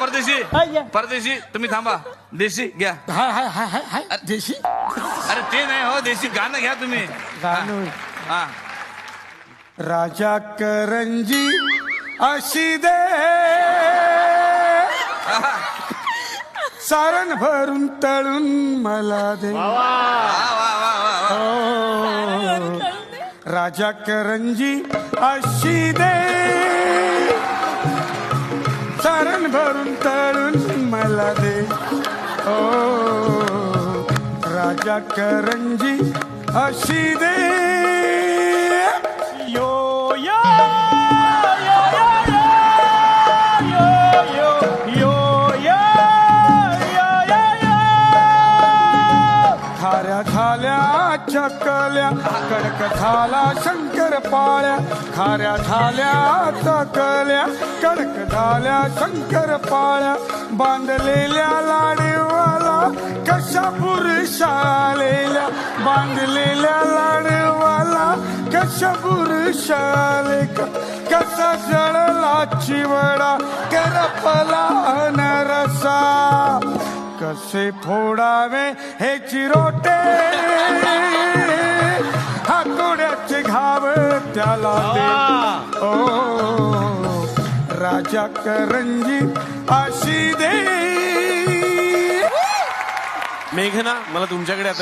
परदेशी परदेशी तुम्ही थांबा. देशी घ्या. हाय देशी अरे ते नाही हो, देशी गाणं घ्या तुम्ही. गाणं. हा राजा करंजी अशी दे सारण भरून तळून मला दे. वा वा वा वा. ओ, राजा करंजी अशी दे सारण भरून तळून मला दे. ओ राजा करंजी अशी दे. यो यो यो यो यो यो यो यो यो यो. खाऱ्या झाल्या चकल्या कडक झाला शंकर पाळ्या. खाऱ्या झाल्या चकल्या कडक झाल्या शंकर पाळ्या. बांधलेल्या लाडवाला कशा पुरुषालेल्या. बांधलेल्या लाडवाला कशा पुरुषाले. कसा जळला चिवडा करपला नरसा. कसे फोडावे हे चिरोटे हातोड्याचे घाव त्याला दे. ओ राजा करंजी अशी दे. मेघना मला तुमच्याकडे आता